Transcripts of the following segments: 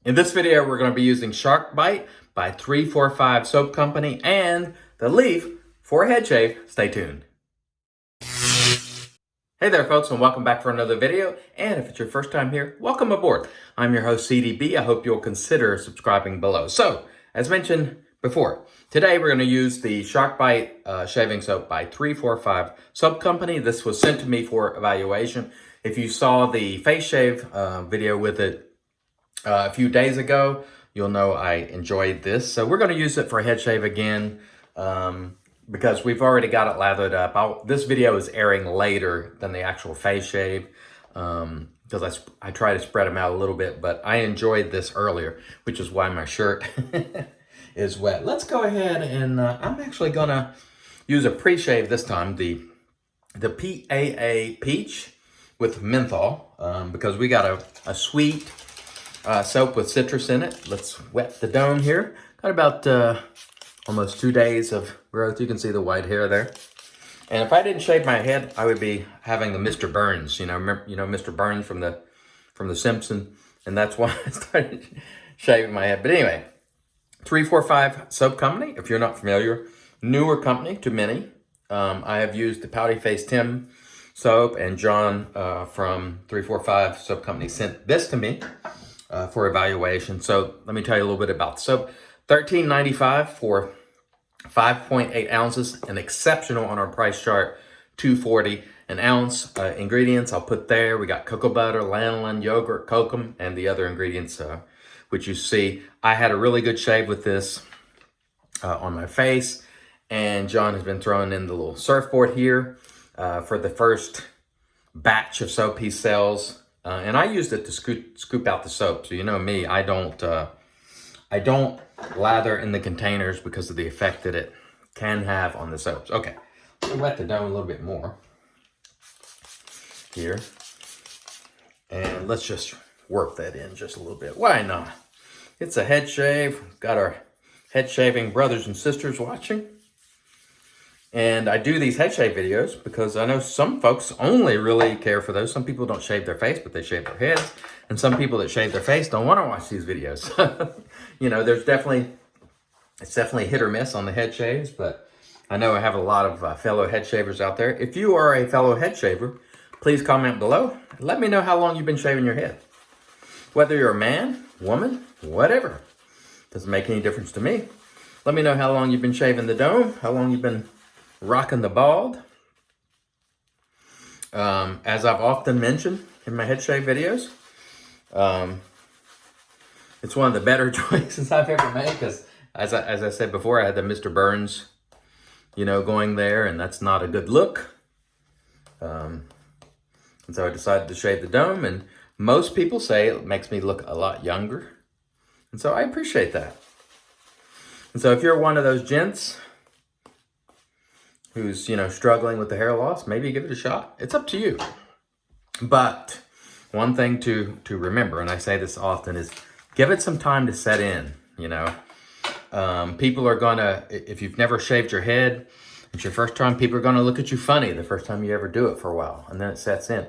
In this video, we're going to be using Shark Bite by 345 Soap Company and the Leaf for a head shave. Stay tuned. Hey there, folks, and welcome back for another video. And if it's your first time here, welcome aboard. I'm your host, CDB. I hope you'll consider subscribing below. So, as mentioned before, today we're going to use the Shark Bite shaving soap by 345 Soap Company. This was sent to me for evaluation. If you saw the face shave video with it a few days ago, you'll know I enjoyed this. So we're going to use it for a head shave again because we've already got it lathered up. This video is airing later than the actual face shave because I try to spread them out a little bit, but I enjoyed this earlier, which is why my shirt is wet. Let's go ahead and I'm actually going to use a pre-shave this time, the PAA Peach with menthol because we got a sweet soap with citrus in it. Let's wet the dome here. Got about almost 2 days of growth. You can see the white hair there. And if I didn't shave my head, I would be having the Mr. Burns. Remember, Mr. Burns from the Simpsons, and that's why I started shaving my head. But anyway, 345 Soap Company. If you're not familiar, newer company to many. I have used the Pouty Face Tim soap, and John from 345 Soap Company sent this to me for evaluation. So let me tell you a little bit about the soap. $13.95 for 5.8 ounces, an exceptional on our price chart, $2.40 an ounce. Ingredients I'll put there. We got cocoa butter, lanolin, yogurt, kokum, and the other ingredients which you see. I had a really good shave with this on my face, and John has been throwing in the little surfboard here for the first batch of soap he sells. And I used it to scoop out the soap. So you know me, I don't lather in the containers because of the effect that it can have on the soaps. Okay, let me wet the dome a little bit more here. And let's just work that in just a little bit. Why not? It's a head shave. We've got our head shaving brothers and sisters watching. And I do these head shave videos because I know some folks only really care for those. Some people don't shave their face, but they shave their heads. And some people that shave their face don't want to watch these videos. It's definitely hit or miss on the head shaves, but I know I have a lot of fellow head shavers out there. If you are a fellow head shaver, please comment below. Let me know how long you've been shaving your head. Whether you're a man, woman, whatever. Doesn't make any difference to me. Let me know how long you've been shaving the dome, how long you've been rocking the bald. As I've often mentioned in my head shave videos, it's one of the better choices I've ever made because, as I said before, I had the Mr. Burns, going there, and that's not a good look. And so I decided to shave the dome, and most people say it makes me look a lot younger. And so I appreciate that. And so if you're one of those gents who's, struggling with the hair loss, maybe give it a shot. It's up to you. But one thing to remember, and I say this often, is give it some time to set in, People are gonna, if you've never shaved your head, it's your first time, people are gonna look at you funny the first time you ever do it for a while, and then it sets in.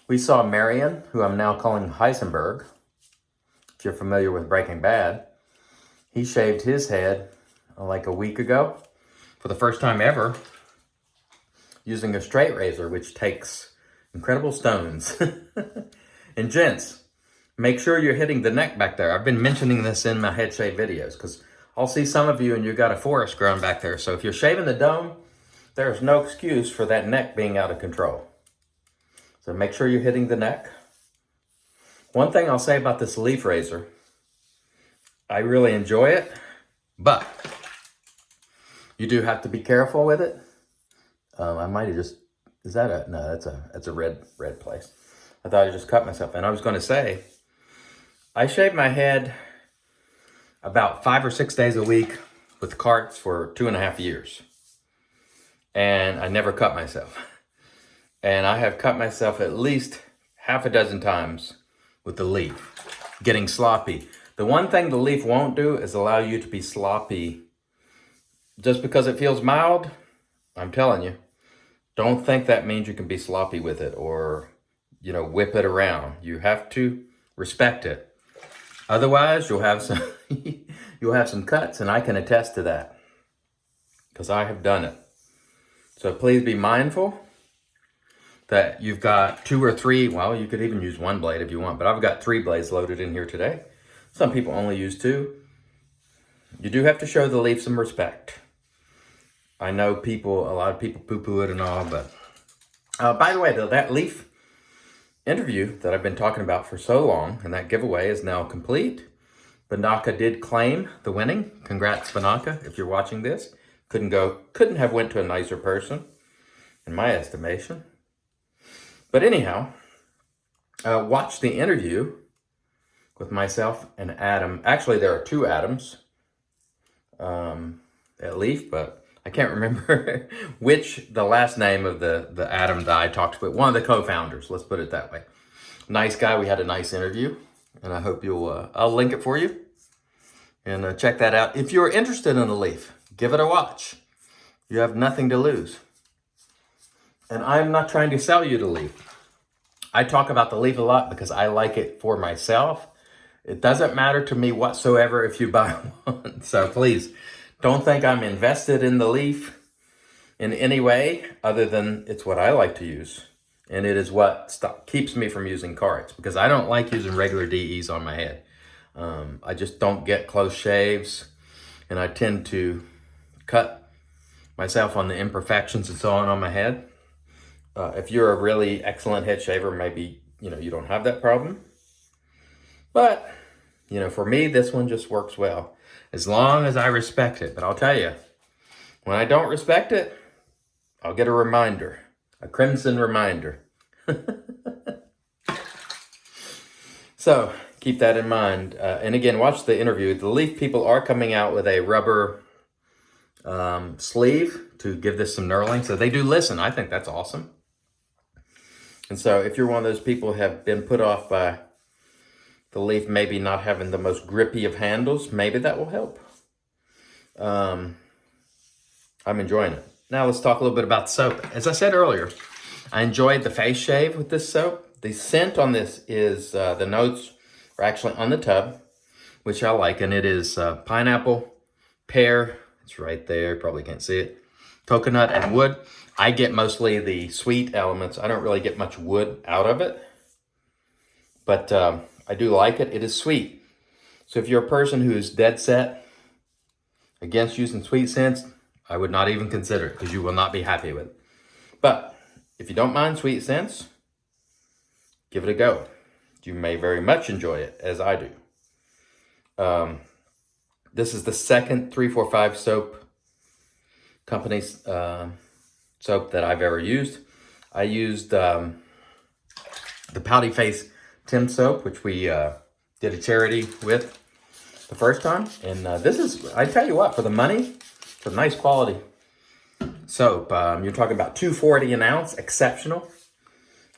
We saw Marion, who I'm now calling Heisenberg, if you're familiar with Breaking Bad. He shaved his head like a week ago for the first time ever, using a straight razor, which takes incredible stones. And gents, make sure you're hitting the neck back there. I've been mentioning this in my head shave videos because I'll see some of you and you've got a forest growing back there. So if you're shaving the dome, there's no excuse for that neck being out of control. So make sure you're hitting the neck. One thing I'll say about this leaf razor, I really enjoy it, but you do have to be careful with it. I might have just, no, that's a red place. I thought I just cut myself. And I was going to say, I shave my head about 5 or 6 days a week with carts for 2.5 years. And I never cut myself. And I have cut myself at least half a dozen times with the leaf, getting sloppy. The one thing the leaf won't do is allow you to be sloppy. Just because it feels mild, I'm telling you, don't think that means you can be sloppy with it or, whip it around. You have to respect it. Otherwise, you'll have some you'll have some cuts, and I can attest to that because I have done it. So please be mindful that you've got 2 or 3, well, you could even use 1 blade if you want, but I've got 3 blades loaded in here today. Some people only use 2. You do have to show the leaf some respect. I know a lot of people poo-poo it and all, but by the way, though, that leaf interview that I've been talking about for so long, and that giveaway is now complete. Vanaka did claim the winning. Congrats, Vanaka, if you're watching this. Couldn't have went to a nicer person, in my estimation. But anyhow, watch the interview with myself and Adam. Actually, there are 2 Adams at Leaf, but I can't remember the last name of the Adam that I talked with. One of the co-founders, let's put it that way. Nice guy. We had a nice interview, and I hope I'll link it for you. And check that out. If you're interested in the Leaf, give it a watch. You have nothing to lose. And I'm not trying to sell you the Leaf. I talk about the Leaf a lot because I like it for myself. It doesn't matter to me whatsoever if you buy one. So please, don't think I'm invested in the Leaf in any way other than it's what I like to use. And it is what keeps me from using cards because I don't like using regular DEs on my head. I just don't get close shaves, and I tend to cut myself on the imperfections and so on my head. If you're a really excellent head shaver, maybe, you don't have that problem. But, for me, this one just works well as long as I respect it. But I'll tell you, when I don't respect it, I'll get a reminder, a crimson reminder. So keep that in mind. And again, watch the interview. The Leaf people are coming out with a rubber sleeve to give this some knurling. So they do listen. I think that's awesome. And so if you're one of those people who have been put off by the Leaf maybe not having the most grippy of handles, maybe that will help. I'm enjoying it. Now let's talk a little bit about soap. As I said earlier, I enjoyed the face shave with this soap. The scent on this is, the notes are actually on the tub, which I like, and it is pineapple, pear, it's right there, probably can't see it, coconut, and wood. I get mostly the sweet elements. I don't really get much wood out of it, but I do like it. It is sweet. So if you're a person who is dead set against using sweet scents, I would not even consider it because you will not be happy with it. But if you don't mind sweet scents, give it a go. You may very much enjoy it, as I do. This is the second 345 soap company's soap that I've ever used. I used the Pouty Face Tim soap, which we did a charity with the first time. And this is, I tell you what, for the money, it's a nice quality soap. You're talking about $2.40 an ounce, exceptional.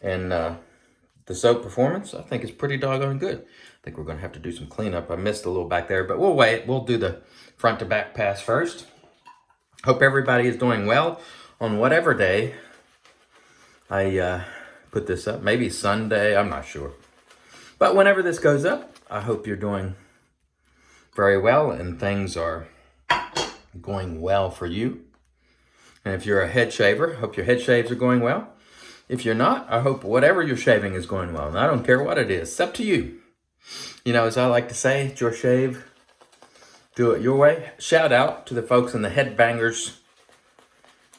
And the soap performance, I think, is pretty doggone good. I think we're going to have to do some cleanup. I missed a little back there, but we'll wait. We'll do the front to back pass first. Hope everybody is doing well on whatever day I put this up. Maybe Sunday, I'm not sure. But whenever this goes up, I hope you're doing very well and things are going well for you. And if you're a head shaver, hope your head shaves are going well. If you're not, I hope whatever you're shaving is going well. And I don't care what it is. It's up to you. As I like to say, it's your shave. Do it your way. Shout out to the folks in the Headbangers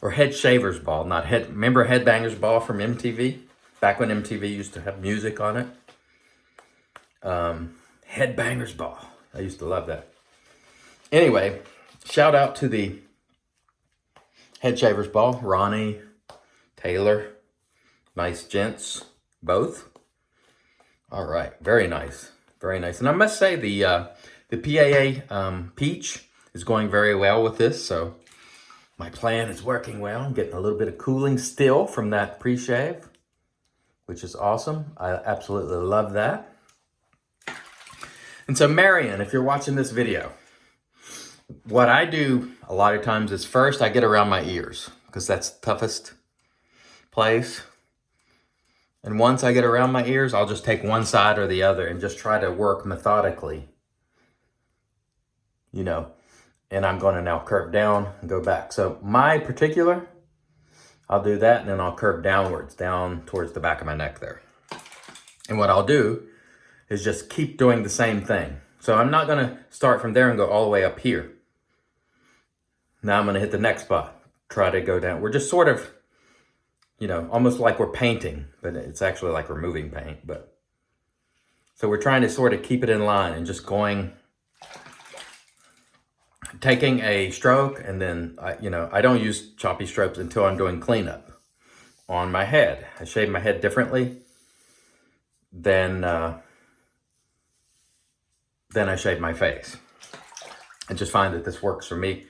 or Head Shavers Ball. Remember Headbangers Ball from MTV? Back when MTV used to have music on it. Headbangers Ball. I used to love that. Anyway, shout out to the Head Shavers Ball. Ronnie, Taylor. Nice gents, both. All right, very nice, very nice. And I must say the PAA Peach is going very well with this. So my plan is working well. I'm getting a little bit of cooling still from that pre-shave, which is awesome. I absolutely love that. And so Marion, if you're watching this video, what I do a lot of times is first I get around my ears because that's the toughest place. And once I get around my ears, I'll just take one side or the other and just try to work methodically, you know, and I'm going to now curve down and go back. So my particular, I'll do that and then I'll curve downwards, down towards the back of my neck there. And what I'll do is just keep doing the same thing. So I'm not going to start from there and go all the way up here. Now I'm going to hit the next spot, try to go down. We're just sort of, you know, almost like we're painting, but it's actually like removing paint. But so we're trying to sort of keep it in line and just going, taking a stroke, and then, I don't use choppy strokes until I'm doing cleanup on my head. I shave my head differently than I shave my face. I just find that this works for me.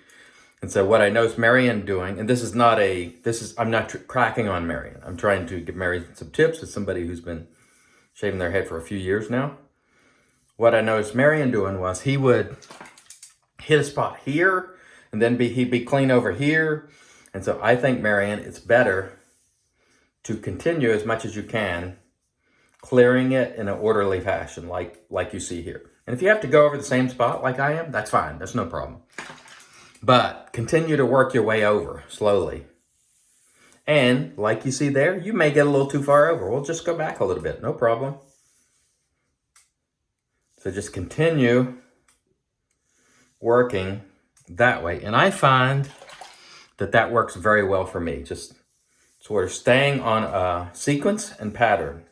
And so what I noticed Marion doing, and I'm not cracking on Marion. I'm trying to give Marion some tips as somebody who's been shaving their head for a few years now. What I noticed Marion doing was he would hit a spot here, and then he'd be clean over here. And so I think, Marion, it's better to continue as much as you can, clearing it in an orderly fashion, like you see here. And if you have to go over the same spot like I am, that's fine. That's no problem. But continue to work your way over slowly. And like you see there, you may get a little too far over. We'll just go back a little bit, no problem. So just continue working that way. And I find that that works very well for me. Just sort of staying on a sequence and pattern.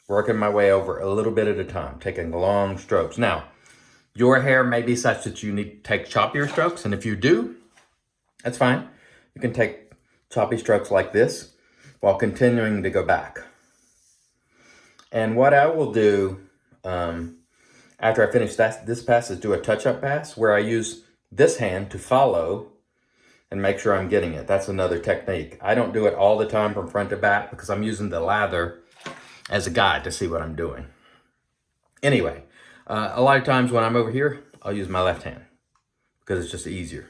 Working my way over a little bit at a time, taking long strokes. Now, your hair may be such that you need to take choppier strokes, and if you do, that's fine. You can take choppy strokes like this while continuing to go back. And what I will do after I finish this pass is do a touch-up pass where I use this hand to follow and make sure I'm getting it. That's another technique. I don't do it all the time from front to back because I'm using the lather as a guide to see what I'm doing. Anyway, a lot of times when I'm over here, I'll use my left hand because it's just easier.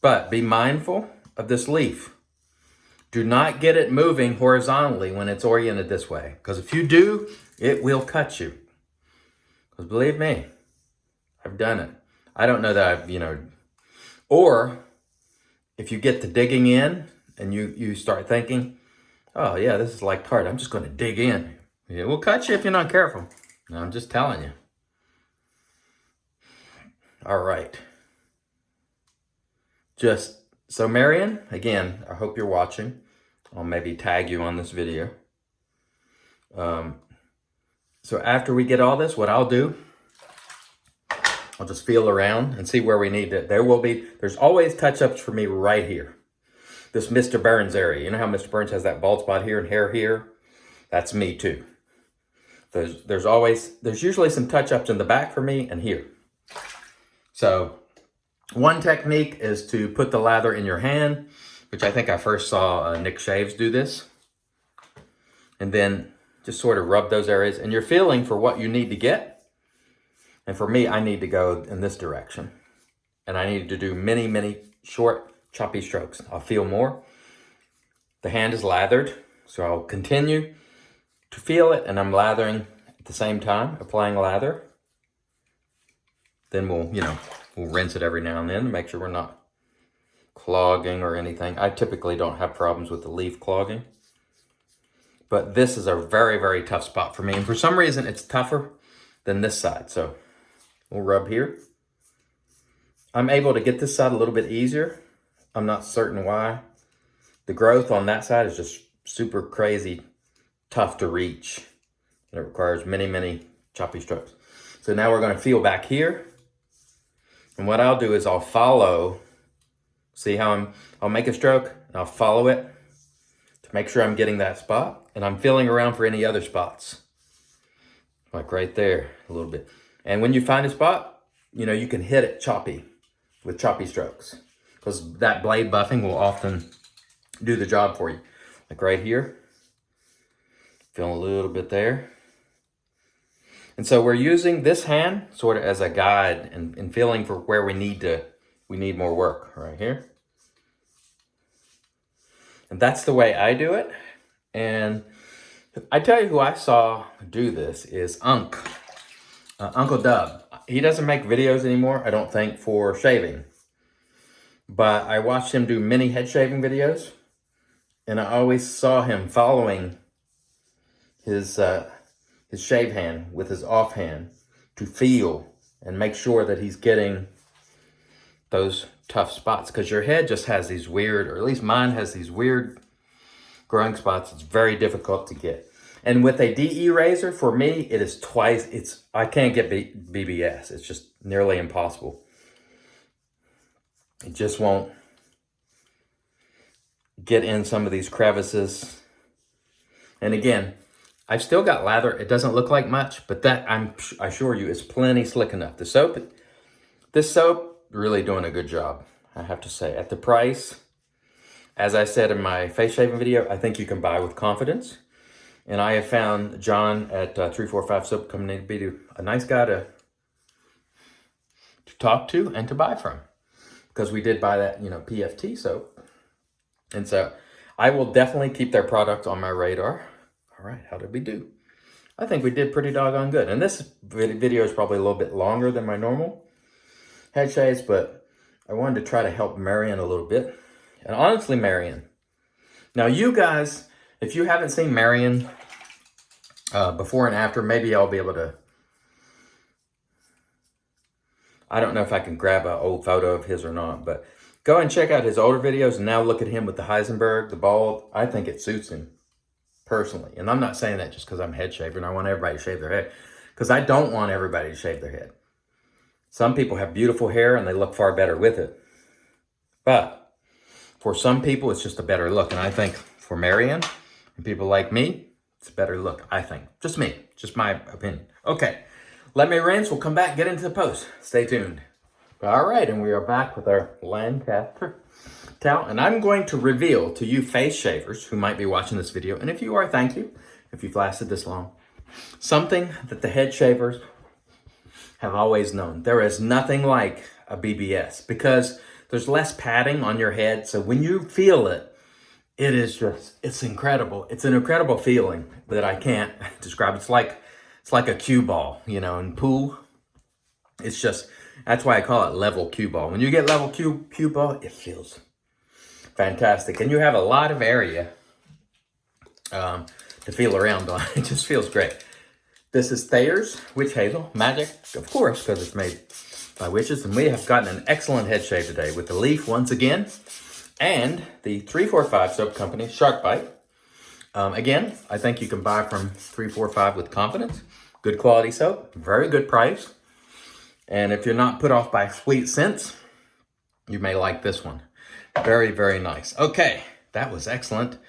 But be mindful of this leaf. Do not get it moving horizontally when it's oriented this way, because if you do, it will cut you. Because believe me, I've done it. I don't know that or if you get to digging in and you start thinking, oh yeah, this is like tart, I'm just going to dig in. It will cut you if you're not careful. No, I'm just telling you. All right. So Marion, again, I hope you're watching. I'll maybe tag you on this video. So after we get all this, what I'll do, I'll just feel around and see where we need it. There's always touch-ups for me right here. This Mr. Burns area. You know how Mr. Burns has that bald spot here and hair here? That's me too. There's usually some touch-ups in the back for me and here. So one technique is to put the lather in your hand, which I think I first saw Nick Shaves do this. And then just sort of rub those areas. And you're feeling for what you need to get. And for me, I need to go in this direction. And I need to do many, many short, choppy strokes. I'll feel more. The hand is lathered, so I'll continue to feel it, and I'm lathering at the same time, applying lather. Then we'll rinse it every now and then to make sure we're not clogging or anything. I typically don't have problems with the leaf clogging. But this is a very, very tough spot for me. And for some reason, it's tougher than this side. So we'll rub here. I'm able to get this side a little bit easier. I'm not certain why. The growth on that side is just super crazy tough to reach. And it requires many, many choppy strokes. So now we're going to feel back here. And what I'll do is I'll follow. See how I'll make a stroke and I'll follow it to make sure I'm getting that spot. And I'm feeling around for any other spots. Like right there a little bit. And when you find a spot, you can hit it choppy with choppy strokes. Because that blade buffing will often do the job for you. Like right here. Feeling a little bit there. And so we're using this hand sort of as a guide and feeling for where we need more work right here. And that's the way I do it. And I tell you who I saw do this is Uncle Dub. He doesn't make videos anymore, I don't think, for shaving. But I watched him do many head shaving videos. And I always saw him following his shave hand with his offhand to feel and make sure that he's getting those tough spots. Because your head just has these weird, or at least mine has these weird growing spots. It's very difficult to get. And with a DE razor, for me, it is twice. I can't get BBS. It's just nearly impossible. It just won't get in some of these crevices. And again, I've still got lather. It doesn't look like much, but that, I assure you, is plenty slick enough. This soap, really doing a good job, I have to say. At the price, as I said in my face shaving video, I think you can buy with confidence. And I have found John at 345 Soap Company to be a nice guy to talk to and to buy from. Because we did buy that, PFT soap. And so I will definitely keep their product on my radar. All right, how did we do? I think we did pretty doggone good. And this video is probably a little bit longer than my normal head shaves, but I wanted to try to help Marion a little bit. And honestly, Marion, now you guys, if you haven't seen Marion before and after, maybe I'll be able to, I don't know if I can grab an old photo of his or not, but go and check out his older videos and now look at him with the Heisenberg, the bald. I think it suits him personally. And I'm not saying that just because I'm a head shaver and I want everybody to shave their head, because I don't want everybody to shave their head. Some people have beautiful hair and they look far better with it. But for some people, it's just a better look. And I think for Marion and people like me, it's a better look, I think. Just me, just my opinion. Okay, let me rinse. We'll come back, get into the post. Stay tuned. All right, and we are back with our Lancaster towel. And I'm going to reveal to you face shavers who might be watching this video, and if you are, thank you, if you've lasted this long, something that the head shavers have always known. There is nothing like a BBS because there's less padding on your head. So when you feel it, it is just, it's incredible. It's an incredible feeling that I can't describe. It's like a cue ball, in pool. It's just, that's why I call it level cue ball. When you get level cue ball, it feels fantastic. And you have a lot of area to feel around on. It just feels great. This is Thayer's Witch Hazel Magic, of course, because it's made by witches. And we have gotten an excellent head shave today with the leaf once again. And the 345 Soap Company Shark Bite. Again, I think you can buy from 345 with confidence. Good quality soap, very good price. And if you're not put off by sweet scents, you may like this one. Very, very nice. Okay, that was excellent.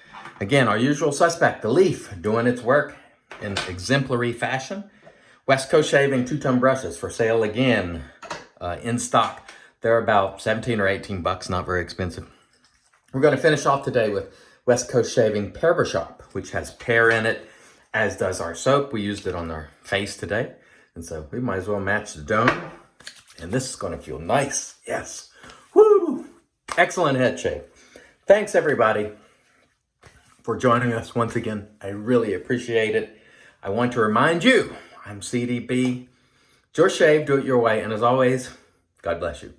Again, our usual suspect, the leaf, doing its work in exemplary fashion. West Coast Shaving 2-ton brushes for sale again, in stock. They're about 17 or 18 bucks, not very expensive. We're going to finish off today with West Coast Shaving Brrr-Shoppe, which has Pear in it, as does our soap. We used it on our face today, and so we might as well match the dome. And this is going to feel nice. Yes. Woo! Excellent head shave. Thanks, everybody, for joining us once again. I really appreciate it. I want to remind you, I'm CDB. It's your shave, do it your way. And as always, God bless you.